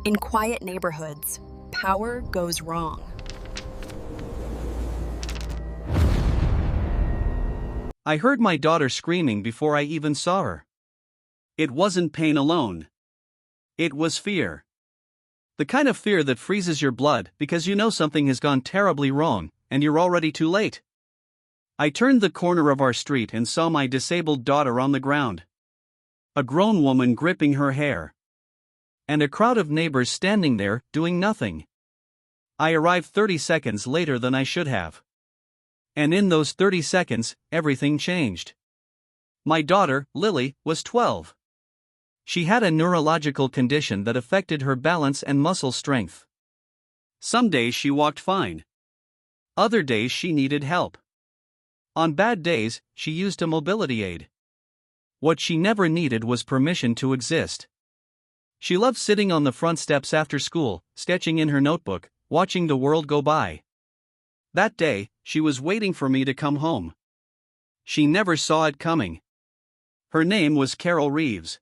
In quiet neighborhoods, power goes wrong. I heard my daughter screaming before I even saw her. It wasn't pain alone. It was fear. The kind of fear that freezes your blood because you know something has gone terribly wrong, and you're already too late. I turned the corner of our street and saw my disabled daughter on the ground. A grown woman gripping her hair. And a crowd of neighbors standing there, doing nothing. I arrived 30 seconds later than I should have. And in those 30 seconds, everything changed. My daughter, Lily, was 12. She had a neurological condition that affected her balance and muscle strength. Some days she walked fine. Other days she needed help. On bad days, she used a mobility aid. What she never needed was permission to exist. She loved sitting on the front steps after school, sketching in her notebook, watching the world go by. That day, she was waiting for me to come home. She never saw it coming. Her name was Carol Reeves.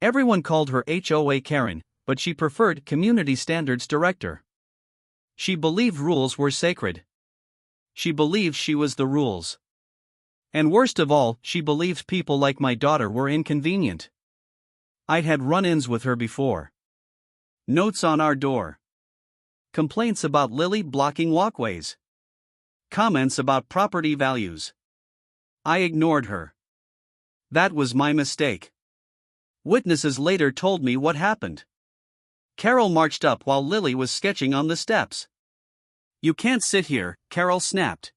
Everyone called her HOA Karen, but she preferred Community Standards Director. She believed rules were sacred. She believed she was the rules. And worst of all, she believed people like my daughter were inconvenient. I'd had run-ins with her before. Notes on our door. Complaints about Lily blocking walkways. Comments about property values. I ignored her. That was my mistake. Witnesses later told me what happened. Carol marched up while Lily was sketching on the steps. "You can't sit here," Carol snapped.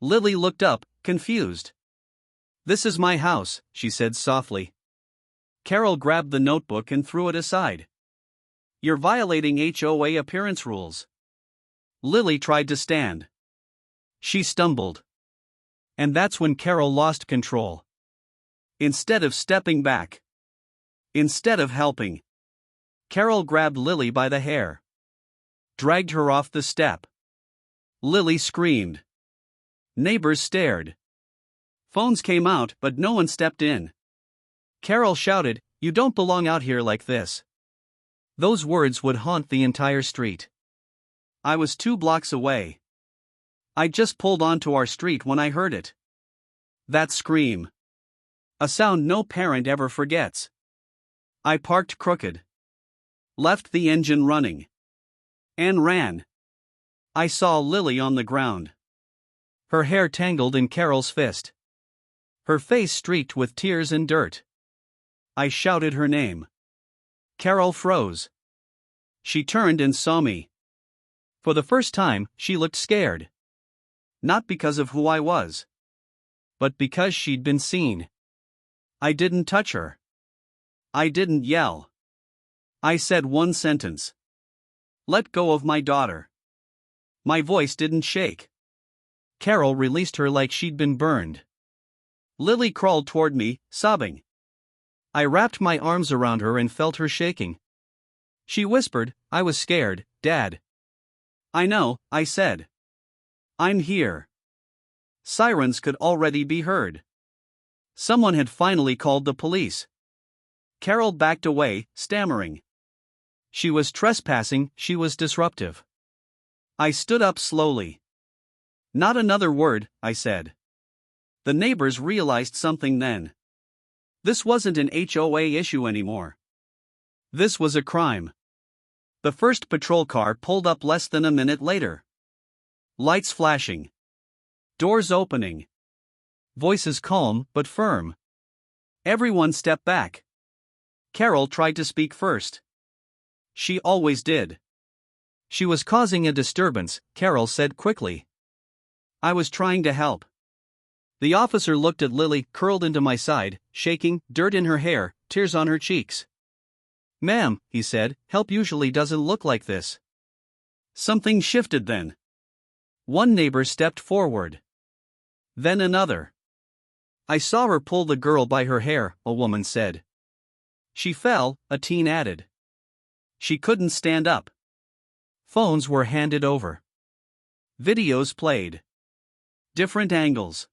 Lily looked up, confused. "This is my house," she said softly. Carol grabbed the notebook and threw it aside. "You're violating HOA appearance rules." Lily tried to stand. She stumbled. And that's when Carol lost control. Instead of stepping back, instead of helping, Carol grabbed Lily by the hair. Dragged her off the step. Lily screamed. Neighbors stared. Phones came out, but no one stepped in. Carol shouted, "You don't belong out here like this." Those words would haunt the entire street. I was 2 blocks away. I just pulled onto our street when I heard it. That scream. A sound no parent ever forgets. I parked crooked. Left the engine running. And ran. I saw Lily on the ground. Her hair tangled in Carol's fist. Her face streaked with tears and dirt. I shouted her name. Carol froze. She turned and saw me. For the first time, she looked scared. Not because of who I was, but because she'd been seen. I didn't touch her. I didn't yell. I said one sentence. "Let go of my daughter." My voice didn't shake. Carol released her like she'd been burned. Lily crawled toward me, sobbing. I wrapped my arms around her and felt her shaking. She whispered, "I was scared, Dad." "I know," I said. "I'm here." Sirens could already be heard. Someone had finally called the police. Carol backed away, stammering. She was trespassing, she was disruptive. I stood up slowly. "Not another word," I said. The neighbors realized something then. This wasn't an HOA issue anymore. This was a crime. The first patrol car pulled up less than a minute later. Lights flashing. Doors opening. Voices calm but firm. Everyone stepped back. Carol tried to speak first. She always did. She was causing a disturbance, Carol said quickly. I was trying to help. The officer looked at Lily, curled into my side, shaking, dirt in her hair, tears on her cheeks. "Ma'am," he said, "help usually doesn't look like this." Something shifted then. One neighbor stepped forward. Then another. "I saw her pull the girl by her hair," a woman said. "She fell," a teen added. "She couldn't stand up." Phones were handed over. Videos played. Different angles.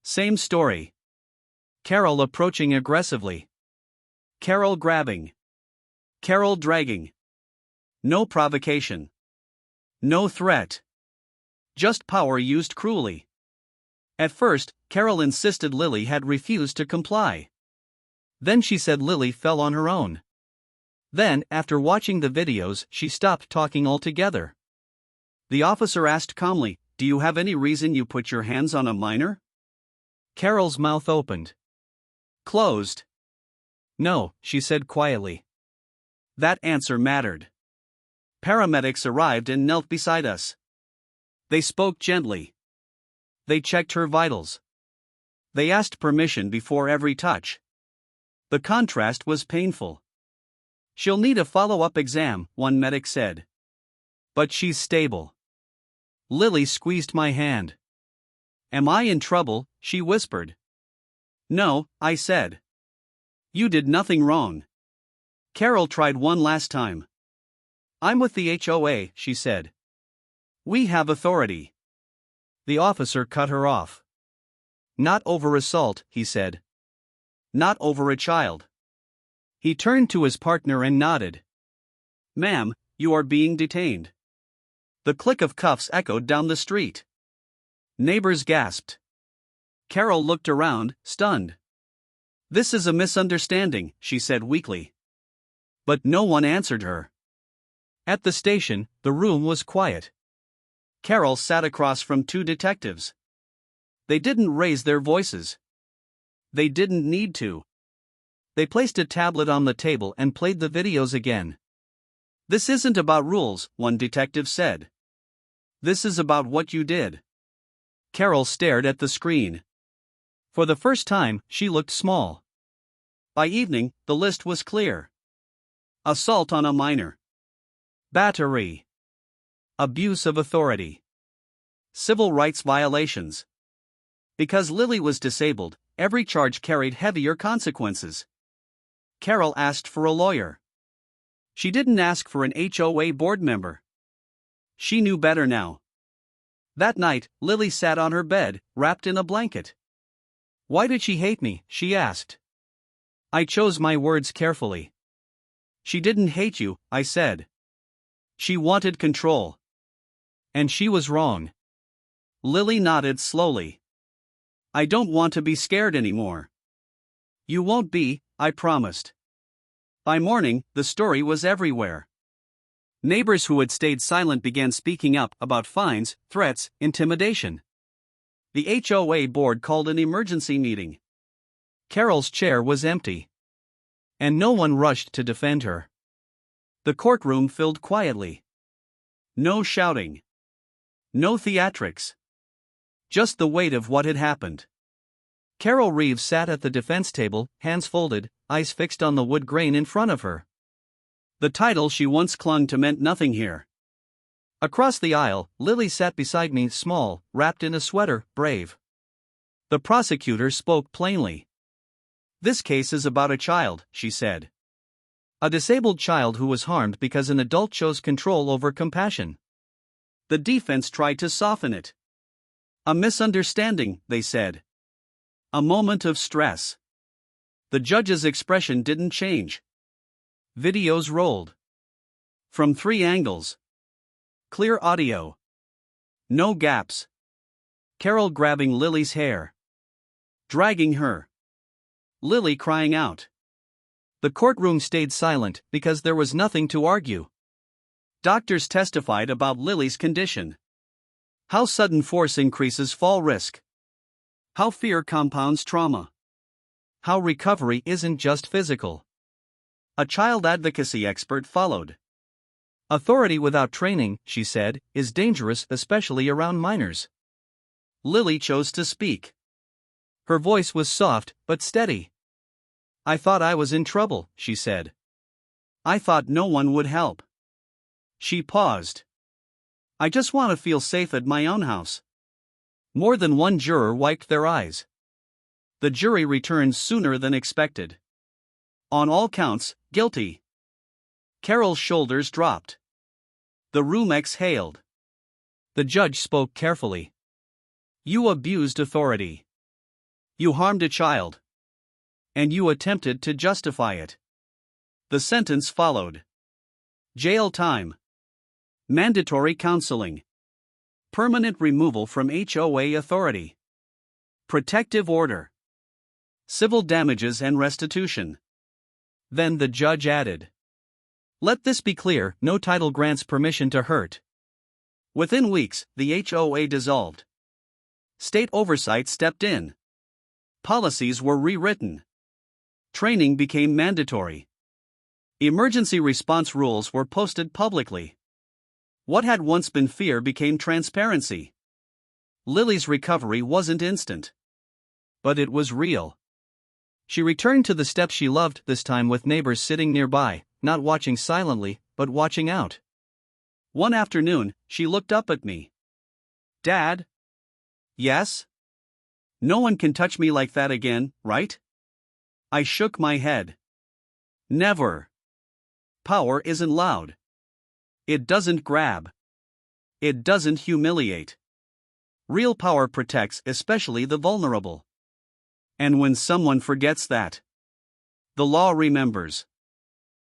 Same story. Carol approaching aggressively. Carol grabbing. Carol dragging. No provocation. No threat. Just power used cruelly. At first, Carol insisted Lily had refused to comply. Then she said Lily fell on her own. Then, after watching the videos, she stopped talking altogether. The officer asked calmly, "Do you have any reason you put your hands on a minor?" Carol's mouth opened. Closed. "No," she said quietly. That answer mattered. Paramedics arrived and knelt beside us. They spoke gently. They checked her vitals. They asked permission before every touch. The contrast was painful. "She'll need a follow-up exam," one medic said. "But she's stable." Lily squeezed my hand. "Am I in trouble?" she whispered. "No," I said. "You did nothing wrong." Carol tried one last time. "I'm with the HOA," she said. "We have authority." The officer cut her off. "Not over assault," he said. "Not over a child." He turned to his partner and nodded. "Ma'am, you are being detained." The click of cuffs echoed down the street. Neighbors gasped. Carol looked around, stunned. "This is a misunderstanding," she said weakly. But no one answered her. At the station, the room was quiet. Carol sat across from two detectives. They didn't raise their voices. They didn't need to. They placed a tablet on the table and played the videos again. "This isn't about rules," one detective said. "This is about what you did." Carol stared at the screen. For the first time, she looked small. By evening, the list was clear. Assault on a minor. Battery. Abuse of authority. Civil rights violations. Because Lily was disabled, every charge carried heavier consequences. Carol asked for a lawyer. She didn't ask for an HOA board member. She knew better now. That night, Lily sat on her bed, wrapped in a blanket. "Why did she hate me?" she asked. I chose my words carefully. "She didn't hate you," I said. "She wanted control." And she was wrong. Lily nodded slowly. "I don't want to be scared anymore." "You won't be," I promised. By morning, the story was everywhere. Neighbors who had stayed silent began speaking up about fines, threats, intimidation. The HOA board called an emergency meeting. Carol's chair was empty. And no one rushed to defend her. The courtroom filled quietly. No shouting. No theatrics. Just the weight of what had happened. Carol Reeves sat at the defense table, hands folded, eyes fixed on the wood grain in front of her. The title she once clung to meant nothing here. Across the aisle, Lily sat beside me, small, wrapped in a sweater, brave. The prosecutor spoke plainly. "This case is about a child," she said. "A disabled child who was harmed because an adult chose control over compassion." The defense tried to soften it. "A misunderstanding," they said. "A moment of stress." The judge's expression didn't change. Videos rolled. From 3 angles. Clear audio. No gaps. Carol grabbing Lily's hair. Dragging her. Lily crying out. The courtroom stayed silent because there was nothing to argue. Doctors testified about Lily's condition. How sudden force increases fall risk. How fear compounds trauma. How recovery isn't just physical. A child advocacy expert followed. "Authority without training," she said, "is dangerous, especially around minors." Lily chose to speak. Her voice was soft, but steady. "I thought I was in trouble," she said. "I thought no one would help." She paused. "I just want to feel safe at my own house." More than one juror wiped their eyes. The jury returned sooner than expected. On all counts, guilty. Carol's shoulders dropped. The room exhaled. The judge spoke carefully. "You abused authority. You harmed a child. And you attempted to justify it." The sentence followed. Jail time. Mandatory counseling. Permanent removal from HOA authority. Protective order. Civil damages and restitution. Then the judge added, "Let this be clear, no title grants permission to hurt." Within weeks, the HOA dissolved. State oversight stepped in. Policies were rewritten. Training became mandatory. Emergency response rules were posted publicly. What had once been fear became transparency. Lily's recovery wasn't instant. But it was real. She returned to the steps she loved, this time with neighbors sitting nearby, not watching silently, but watching out. One afternoon, she looked up at me. "Dad?" "Yes?" "No one can touch me like that again, right?" I shook my head. "Never. Power isn't loud. It doesn't grab. It doesn't humiliate. Real power protects, especially the vulnerable. And when someone forgets that, the law remembers.